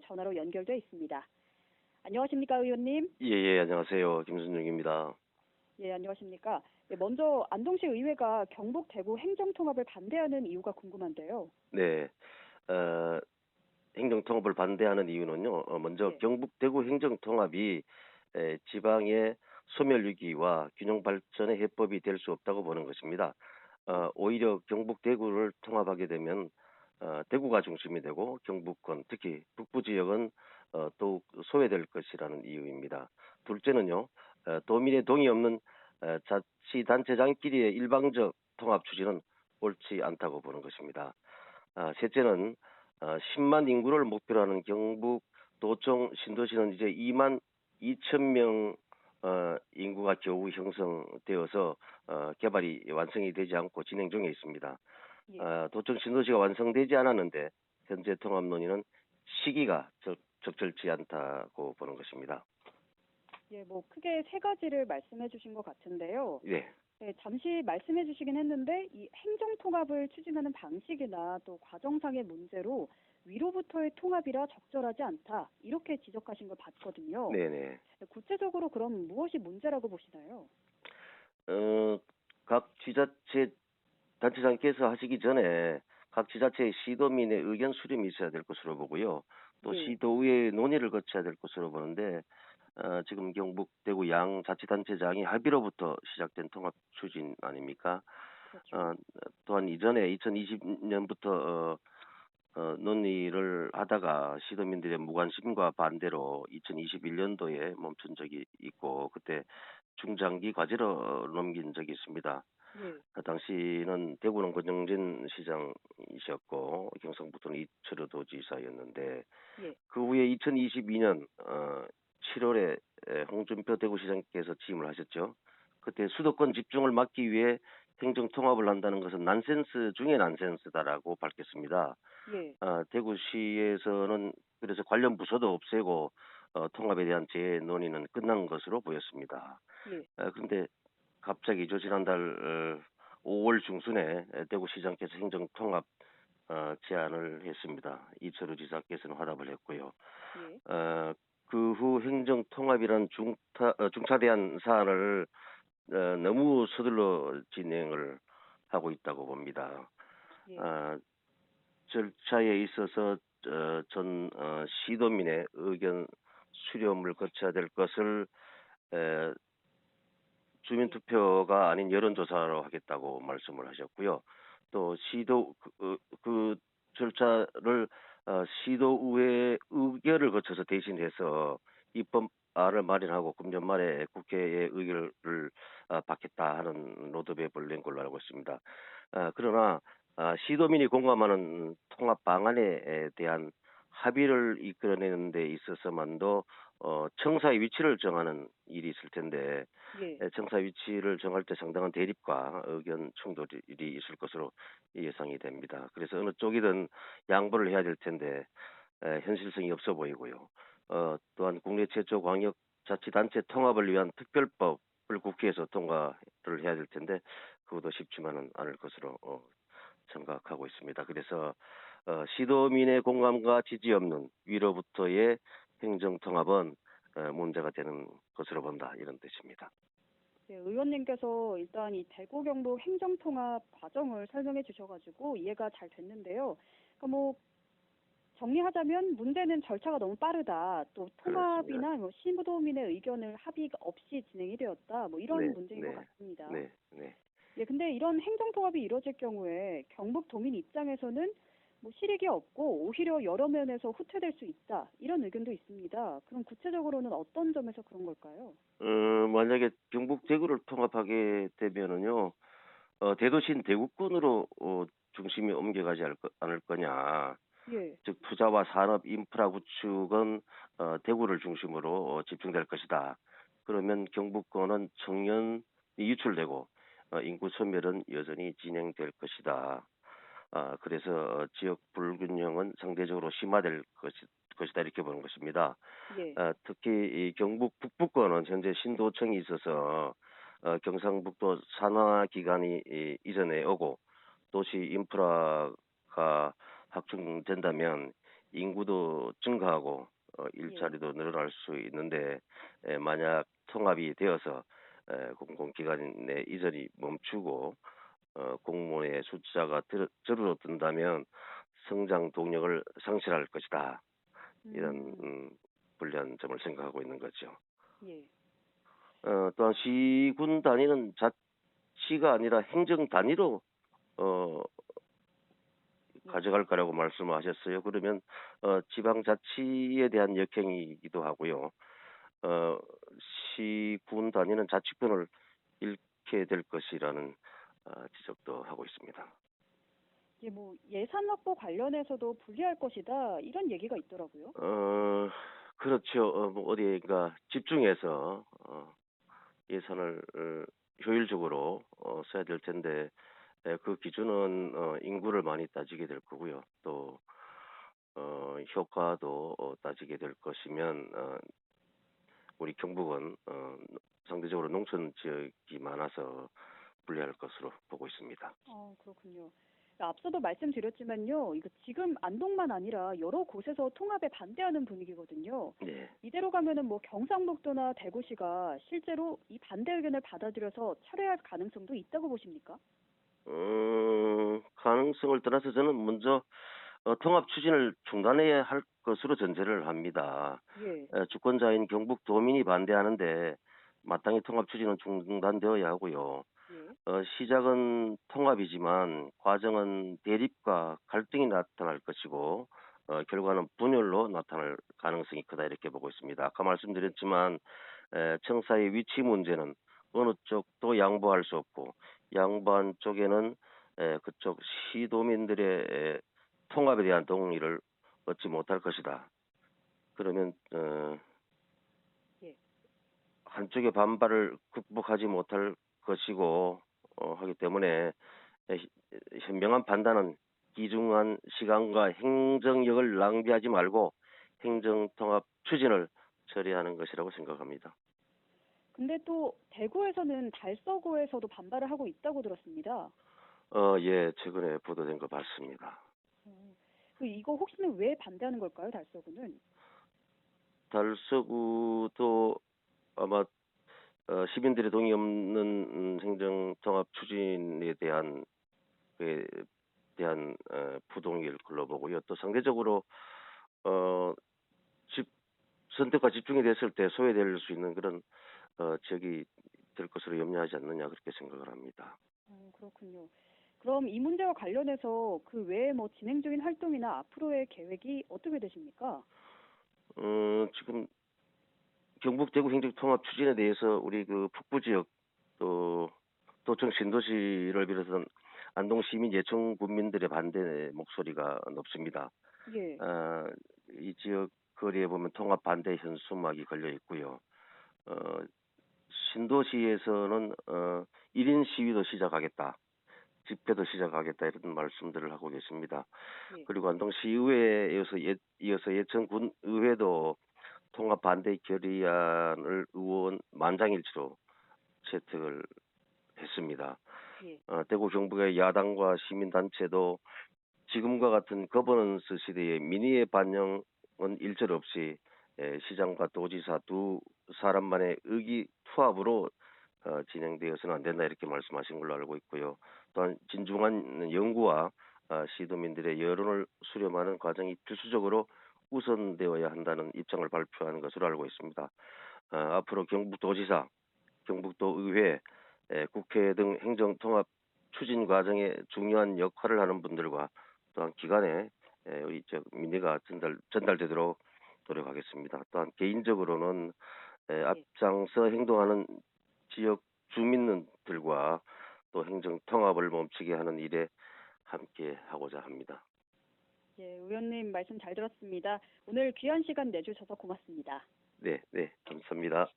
전화로 연결돼 있습니다. 안녕하십니까, 의원님? 예, 안녕하세요. 김순중입니다. 예, 안녕하십니까? 예, 먼저 안동시 의회가 경북 대구 행정통합을 반대하는 이유가 궁금한데요. 네, 어, 행정통합을 반대하는 이유는요. 먼저 예, 경북 대구 행정통합이 지방의 소멸위기와 균형 발전의 해법이 될 수 없다고 보는 것입니다. 예, 오히려 경북 대구를 통합하게 되면 대구가 중심이 되고 경북권, 특히 북부 지역은 더욱 소외될 것이라는 이유입니다. 둘째는요, 도민의 동의 없는 자치단체장끼리의 일방적 통합 추진은 옳지 않다고 보는 것입니다. 셋째는 10만 인구를 목표로 하는 경북 도청 신도시는 이제 2만 2천 명 인구가 겨우 형성되어서 개발이 완성이 되지 않고 진행 중에 있습니다. 예. 도청 신도시가 완성되지 않았는데 현재 통합 논의는 시기가 적절치 않다고 보는 것입니다. 예, 뭐 크게 세 가지를 말씀해 주신 것 같은데요. 네. 네, 잠시 말씀해 주시긴 했는데 이 행정통합을 추진하는 방식이나 또 과정상의 문제로 위로부터의 통합이라 적절하지 않다. 이렇게 지적하신 걸 봤거든요. 네네. 구체적으로 그럼 무엇이 문제라고 보시나요? 어, 각 지자체 단체장께서 하시기 전에 각 지자체의 시도민의 의견 수렴이 있어야 될 것으로 보고요. 또 예, 시도의회 논의를 거쳐야 될 것으로 보는데 지금 경북, 대구 양 자치단체장이 합의로부터 시작된 통합 추진 아닙니까? 그렇죠. 어, 또한 이전에 2020년부터 논의를 하다가 시도민들의 무관심과 반대로 2021년도에 멈춘 적이 있고 그때 중장기 과제로 넘긴 적이 있습니다. 예, 그 당시는 대구는 권영진 시장이셨고 경상북도는 이철호 도지사였는데 예, 그 후에 2022년 7월에 홍준표 대구시장께서 취임을 하셨죠. 그때 수도권 집중을 막기 위해 행정 통합을 한다는 것은 난센스 중에 난센스다라고 밝혔습니다. 예, 대구시에서는 그래서 관련 부서도 없애고 통합에 대한 재논의는 끝난 것으로 보였습니다. 예. 그런데 갑자기죠. 지난달 5월 중순에 대구시장께서 행정통합 제안을 했습니다. 이철우 지사께서는 화답을 했고요. 예. 그 후 행정통합이라는 중차대한 사안을 너무 서둘러 진행을 하고 있다고 봅니다. 예, 어, 절차에 있어서 전 시도민의 의견 수렴을 거쳐야 될 것을 에, 예, 주민투표가 아닌 여론조사로 하겠다고 말씀을 하셨고요. 또 시도 그 절차를 시도의회 의결을 거쳐서 대신해서 입법안을 마련하고 금년 말에 국회의 의결을 받겠다 하는 로드맵을 낸 걸로 알고 있습니다. 그러나 시도민이 공감하는 통합 방안에 대한 합의를 이끌어내는 데 있어서만도 청사의 위치를 정하는 일이 있을 텐데 예. 청사 위치를 정할 때 상당한 대립과 의견 충돌이 있을 것으로 예상이 됩니다. 그래서 어느 쪽이든 양보를 해야 될 텐데 현실성이 없어 보이고요. 또한 국내 최초 광역 자치단체 통합을 위한 특별법을 국회에서 통과를 해야 될 텐데 그것도 쉽지만은 않을 것으로 생각하고 있습니다. 그래서 시도민의 공감과 지지 없는 위로부터의 행정통합은 문제가 되는 것으로 본다 이런 뜻입니다. 네, 의원님께서 일단 이 대구 경북 행정통합 과정을 설명해 주셔가지고 이해가 잘 됐는데요. 그러니까 뭐 정리하자면 문제는 절차가 너무 빠르다. 또 그렇습니다. 통합이나 뭐 시도민의 의견을 합의 없이 진행이 되었다. 뭐 이런 네, 문제인 것 네, 같습니다. 네, 네. 예, 근데 이런 행정통합이 이루어질 경우에 경북 도민 입장에서는 뭐 실익이 없고 오히려 여러 면에서 후퇴될 수 있다. 이런 의견도 있습니다. 그럼 구체적으로는 어떤 점에서 그런 걸까요? 만약에 경북 대구를 통합하게 되면은요, 대도시인 대구권으로 중심이 옮겨가지 않을 거냐. 예, 즉 투자와 산업 인프라 구축은 대구를 중심으로 집중될 것이다. 그러면 경북권은 청년이 유출되고 인구 소멸은 여전히 진행될 것이다. 그래서 지역 불균형은 상대적으로 심화될 것이다 이렇게 보는 것입니다. 예, 특히 이 경북 북부권은 현재 신도청이 있어서 경상북도 산하 기관이 이전에 오고 도시 인프라가 확충된다면 인구도 증가하고 예. 일자리도 늘어날 수 있는데 만약 통합이 되어서 공공기관 내 이전이 멈추고 공무원의 숫자가 줄어든다면 성장 동력을 상실할 것이다. 이런 음. 불리한 점을 생각하고 있는 거죠. 예. 또한 시군 단위는 자치가 아니라 행정 단위로 어, 예. 가져갈 거라고 말씀하셨어요. 그러면 지방자치에 대한 역행이기도 하고요. 어, 시군 단위는 자치권을 잃게 될 것이라는 지적도 하고 있습니다. 이게 뭐 예산 확보 관련해서도 불리할 것이다 이런 얘기가 있더라고요. 그렇죠. 뭐 어디가 집중해서 예산을 효율적으로 써야 될 텐데 그 기준은 인구를 많이 따지게 될 거고요. 또 효과도 따지게 될 것이면 우리 경북은 상대적으로 농촌 지역이 많아서 불리할 것으로 보고 있습니다. 그렇군요. 앞서도 말씀드렸지만요. 이거 지금 안동만 아니라 여러 곳에서 통합에 반대하는 분위기거든요. 네. 이대로 가면은 뭐 경상북도나 대구시가 실제로 이 반대 의견을 받아들여서 철회할 가능성도 있다고 보십니까? 가능성을 떠나서 저는 먼저 통합 추진을 중단해야 할 것으로 전제를 합니다. 예. 주권자인 경북 도민이 반대하는데 마땅히 통합 추진은 중단되어야 하고요. 예. 시작은 통합이지만 과정은 대립과 갈등이 나타날 것이고 결과는 분열로 나타날 가능성이 크다 이렇게 보고 있습니다. 아까 말씀드렸지만 청사의 위치 문제는 어느 쪽도 양보할 수 없고 양보한 쪽에는 그쪽 시도민들의 통합에 대한 동의를 얻지 못할 것이다. 그러면 예. 한쪽의 반발을 극복하지 못할 것이고 하기 때문에 현명한 판단은 귀중한 시간과 행정력을 낭비하지 말고 예. 행정통합 추진을 처리하는 것이라고 생각합니다. 근데 또 대구에서는 달서구에서도 반발을 하고 있다고 들었습니다. 예, 최근에 보도된 거 봤습니다. 이거 혹시는 왜 반대하는 걸까요, 달서구는? 달서구도 아마 시민들의 동의 없는 행정통합 추진에 대한 그에 대한 부동의일 걸로 보고요. 또 상대적으로 어, 집 선택과 집중이 됐을 때 소외될 수 있는 그런 지역이 될 것으로 염려하지 않느냐 그렇게 생각을 합니다. 그렇군요. 그럼 이 문제와 관련해서 그 외에 뭐 진행 중인 활동이나 앞으로의 계획이 어떻게 되십니까? 지금 경북 대구 행정통합 추진에 대해서 우리 그 북부 지역 또 도청 신도시를 비롯한 안동 시민 예청 군민들의 반대 목소리가 높습니다. 예. 어, 이 지역 거리에 보면 통합 반대 현수막이 걸려 있고요. 어, 신도시에서는 1인 시위도 시작하겠다. 집회도 시작하겠다 이런 말씀들을 하고 계십니다. 예. 그리고 안동시의회에 이어서 예천군 의회도 통합 반대 결의안을 의원 만장일치로 채택을 했습니다. 예. 대구 경북의 야당과 시민단체도 지금과 같은 거버넌스 시대에 민의의 반영은 일절 없이 시장과 도지사 두 사람만의 의기투합으로 진행되어서는 안 된다 이렇게 말씀하신 걸로 알고 있고요. 또한 진중한 연구와 시도민들의 여론을 수렴하는 과정이 필수적으로 우선되어야 한다는 입장을 발표한 것으로 알고 있습니다. 앞으로 경북도지사, 경북도의회, 국회 등 행정통합 추진 과정에 중요한 역할을 하는 분들과 또한 기관에 민의가 전달되도록 노력하겠습니다. 또한 개인적으로는 예. 앞장서 행동하는 지역 주민들과 또 행정 통합을 멈추게 하는 일에 함께 하고자 합니다. 예, 의원님 말씀 잘 들었습니다. 오늘 귀한 시간 내주셔서 고맙습니다. 네, 네, 감사합니다.